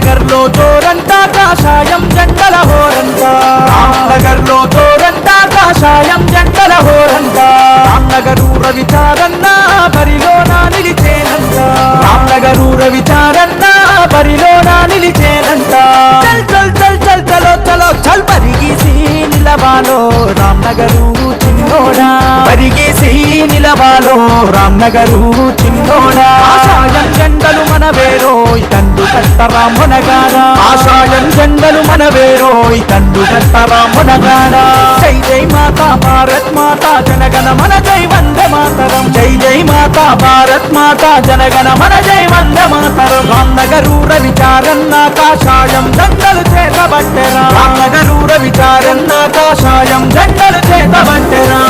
రామ్నగర్ లో జోరంట కాషాయం జెండల హోరంట రామ్నగర్ లో జోరంట కాషాయం జెండల హోరంట రామ్నగరు రవిచారన్న బరిలోన నిలిచేనంట రామ్నగరు రవిచారన్న బరిలోన నిలిచేనంట చల్ చల్ చల్ చల్ చలో చలో చల్ పరిగేసి నిలవాలో రామ్నగరు చిన్నోడా పరిగేసి నిలవాలో రామ్నగరు చిన్నోడా ఆశాయం జెండలు మనవేరోయ్ తండు కట్టరా మొనగాడా ఆశాయం జెండలు మనవేరోయ్ తండు కట్టరా మొనగాడా జై జై మాతా భారత్ మాతా జనగణ మన జై వందే మాతరం జై జై మాతా భారత్ మాతా జనగణ మన జై వందే మాతరం రామ్నగరు రవిచారన్న కాషాయం జెండలు చేతబట్టెరా రామ్నగరు రవిచారన్న కాషాయం జెండలు చేతబట్టెరా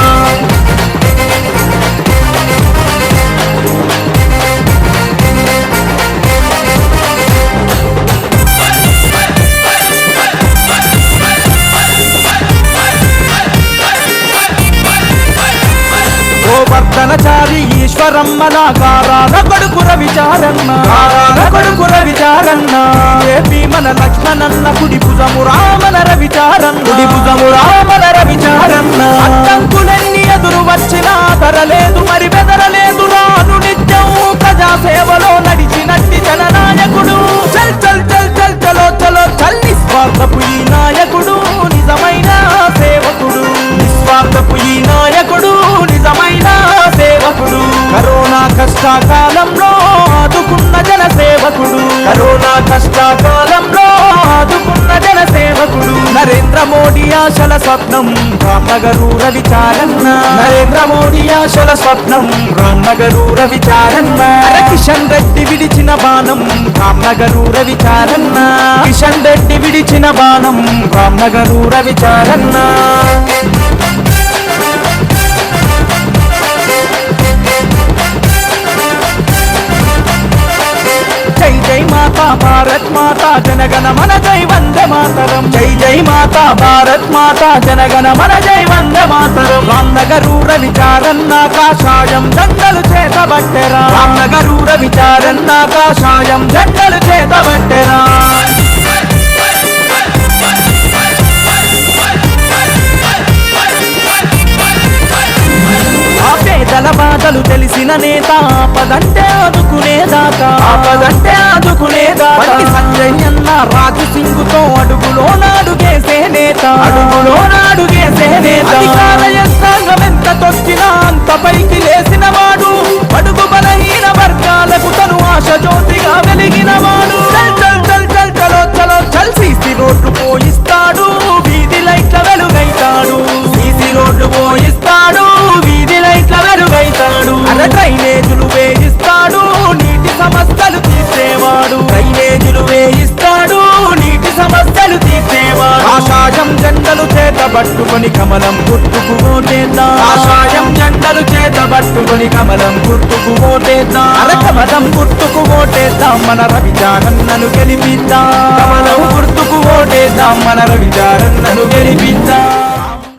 గోవర్ధనచారి ఈశ్వరమ్మల గారాల కొడుకు రవిచారన్న గారాల కొడుకు రవిచారన్న ఏపీ మన లక్ష్మణన్న కుడి భుజము రామల రవిచారన్న కుడి భుజము రామల రవిచారన్న అడ్డంకులన్నీ ఎదురు వచ్చినా ధరలేదు మరి బెదరలేదు రాను నిత్యం ప్రజాసేవలో నడిచినట్టి జననాయకుడు చల్ చల్ చల్ చల్ చలో చలో చల్ నిస్వార్థపు ఈ నాయకుడు నిజమైన సేవకుడు నిస్వార్థపు ఈ నాయకుడు నిజమైన సేవకుడు కరోనా కష్టకాలంలో ఆదుకున్న జన సేవకుడు కరోనా కష్టకాలంలో ఆదుకున్న జన సేవకుడు నరేంద్ర మోడీ ఆశల స్వప్నం రామ్నగరు రవిచారన్న నరేంద్ర మోడీ ఆశల స్వప్నం రామ్నగరు రవిచారన్న కిషన్ రెడ్డి విడిచిన బాణం రామ్నగరు రవిచారన్న కిషన్ రెడ్డి విడిచిన బాణం రామ్నగరు రవిచారన్న జై జై మాతా భారత్ మాతా జనగణ మన జై వందే మాతరం జై జై మాతా భారత్ మాతా జనగణ మన జై వందే మాతరం రామ్నగరు రవిచారన్న కాషాయం జెండలు చేతబట్టెరా రామ్నగరు రవిచారన్న కాషాయం జెండలు చేతబట్టెరా పేదల బాధలు తెలిసిన నేత ఆపదంటే ఆదుకునేదాకా ఆపదంటే ఆదుకునేదాకా సంజయ్ అన్న రాజు సింగుతో అడుగులో నాడుగేసే నేత అడుగులో నాడుగేసే నేత అధికార యంత్రాంగం ఎంత తొక్కినా అంత పైకి లేసిన వాడు అడుగు బలహీన వర్గాలకు తను ఆశ జ్యోతిగా వెలిగిన వాడు చల్ చల్ చల్ చల్ చలో చలో చల్ సీసీ రోడ్లు పోయిస్తాడు వీధి లైట్ల వెలుగైతాడు సీసీ రోడ్లు పోయిస్తాడు వీధి లైట్ల వెలుగైతాడు అర డ్రైనేజులు వేయిస్తాడు నీటి సమస్యలు తీర్చేవాడు డ్రైనేజులు వేయిస్తాడు నీటి సమస్యలు తీర్చేవాడు ఆకాశం జెండలు చేతబట్టుకొని కమలం గుర్తుకు ఓటేద్దాం ఆకాశం జెండలు చేతబట్టుకొని కమలం గుర్తుకు ఓటేద్దాం అర కమలం గుర్తుకు ఓటేద్దాం మన రవిచారన్నను గెలిపిద్దాం కమలం గుర్తుకు ఓటేద్దాం మన రవిచారన్నను గెలిపిద్దాం